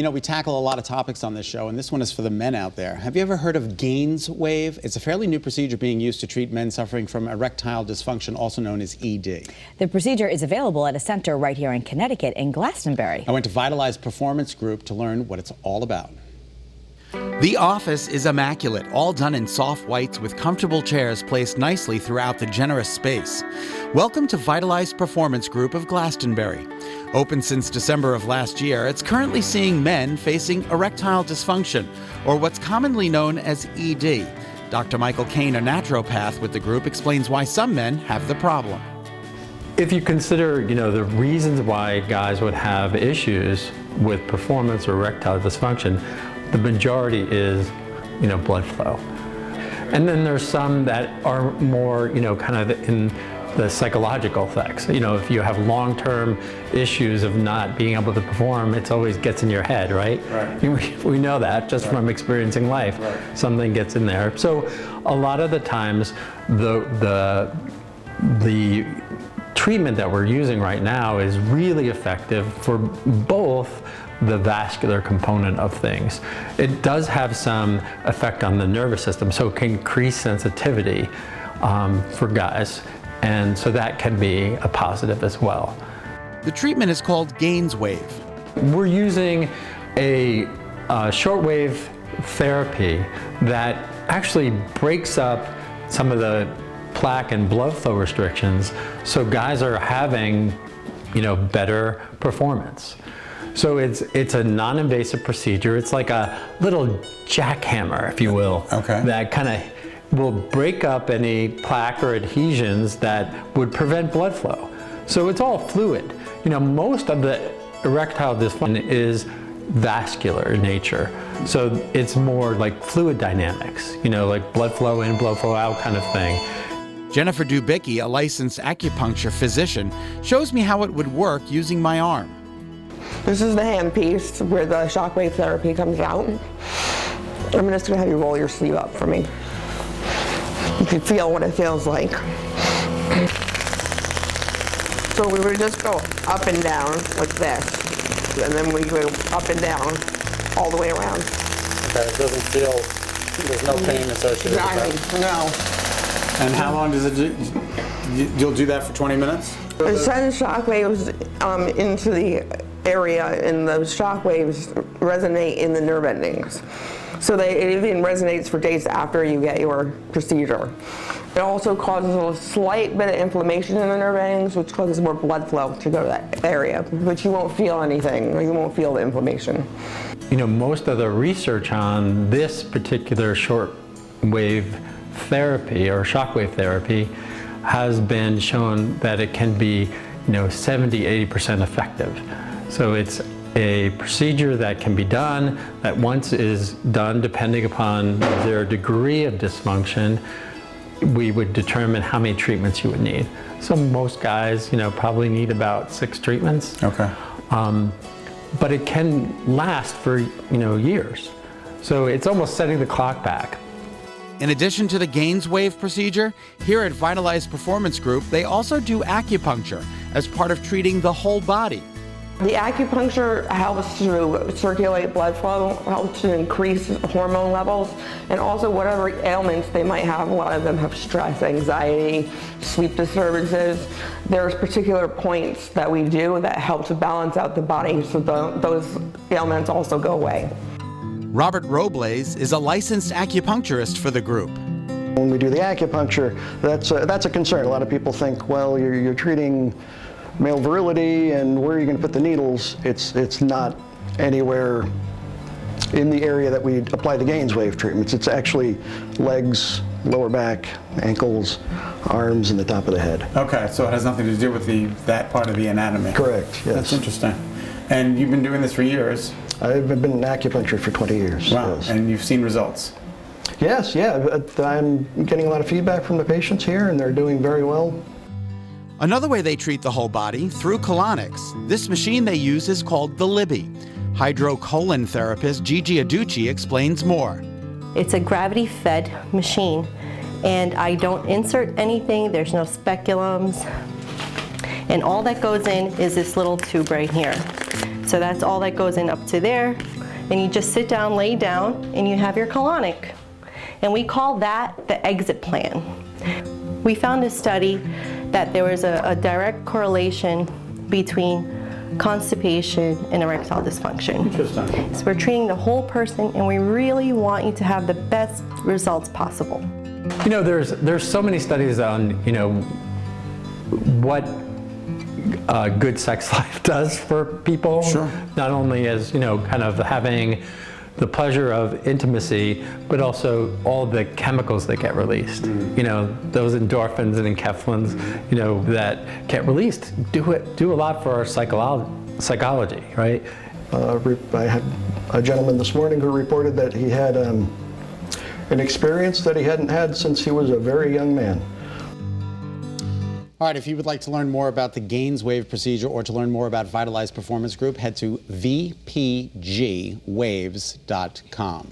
You know, we tackle a lot of topics on this show, and this one is for the men out there. Have you ever heard of Gainswave? It's a fairly new procedure being used to treat men suffering from erectile dysfunction, also known as ED. The procedure is available at a center right here in Connecticut in Glastonbury. I went to Vitalized Performance Group to learn what it's all about. The office is immaculate, all done in soft whites with comfortable chairs placed nicely throughout the generous space. Welcome to Vitalized Performance Group of Glastonbury. Open since December of last year, it's currently seeing men facing erectile dysfunction, or what's commonly known as ED. Dr. Michael Kane, a naturopath with the group, explains why some men have the problem. If you consider, the reasons why guys would have issues with performance or erectile dysfunction, the majority is, blood flow. And then there's some that are more, kind of in the psychological effects. If you have long-term issues of not being able to perform, it always gets in your head, right? We know that just from experiencing life. Something gets in there. So a lot of the times, the treatment that we're using right now is really effective for both the vascular component of things. It does have some effect on the nervous system, so it can increase sensitivity for guys, and so that can be a positive as well. The treatment is called Gainswave. We're using a shortwave therapy that actually breaks up some of the plaque and blood flow restrictions, so guys are having, better performance. So it's a non-invasive procedure. It's like a little jackhammer, if you will, that kind of will break up any plaque or adhesions that would prevent blood flow. So it's all fluid. Most of the erectile dysfunction is vascular in nature. So it's more like fluid dynamics, like blood flow in, blood flow out kind of thing. Jennifer Dubicki, a licensed acupuncture physician, shows me how it would work using my arm. This is the handpiece where the shockwave therapy comes out. I'm just going to have you roll your sleeve up for me. You can feel what it feels like. So we would just go up and down like this, and then we go up and down all the way around. Okay, it doesn't feel, there's no pain associated with that. No. And how long does it do? You'll do that for 20 minutes? It sends shockwaves into the area, and those shockwaves resonate in the nerve endings. So it even resonates for days after you get your procedure. It also causes a slight bit of inflammation in the nerve endings, which causes more blood flow to go to that area, but you won't feel anything, or you won't feel the inflammation. Most of the research on this particular shortwave therapy or shockwave therapy has been shown that it can be 70–80% effective. So it's a procedure that can be done, that once is done, depending upon their degree of dysfunction, we would determine how many treatments you would need. So most guys probably need about 6 treatments. Okay. But it can last for years. So it's almost setting the clock back. In addition to the Gainswave procedure, here at Vitalized Performance Group, they also do acupuncture as part of treating the whole body. The acupuncture helps to circulate blood flow, helps to increase hormone levels, and also whatever ailments they might have. A lot of them have stress, anxiety, sleep disturbances. There's particular points that we do that help to balance out the body so those ailments also go away. Robert Robles is a licensed acupuncturist for the group. When we do the acupuncture, that's a concern. A lot of people think, well, you're treating male virility, and where are you going to put the needles? It's not anywhere in the area that we apply the Gainswave treatments. It's actually legs, lower back, ankles, arms, and the top of the head. Okay, so it has nothing to do with that part of the anatomy. Correct, yes. That's interesting. And you've been doing this for years? I've been in acupuncture for 20 years. Wow, yes. And you've seen results? Yes, yeah. I'm getting a lot of feedback from the patients here, and they're doing very well. Another way they treat the whole body, through colonics. This machine they use is called the Libby. Hydrocolon therapist Gigi Aducci explains more. It's a gravity-fed machine, and I don't insert anything. There's no speculums. And all that goes in is this little tube right here. So that's all that goes in up to there. And you just sit down, lay down, and you have your colonic. And we call that the exit plan. We found a study that there was a direct correlation between constipation and erectile dysfunction. Interesting. So we're treating the whole person, and we really want you to have the best results possible. You know, there's so many studies on, you know, what a good sex life does for people. Sure. Not only as, you know, kind of having the pleasure of intimacy, but also all the chemicals that get released. You know, those endorphins and enkephalins, you know, that get released do a lot for our psychology, right? I had a gentleman this morning who reported that he had an experience that he hadn't had since he was a very young man. All right, if you would like to learn more about the Gainswave procedure or to learn more about Vitalized Performance Group, head to vpgwaves.com.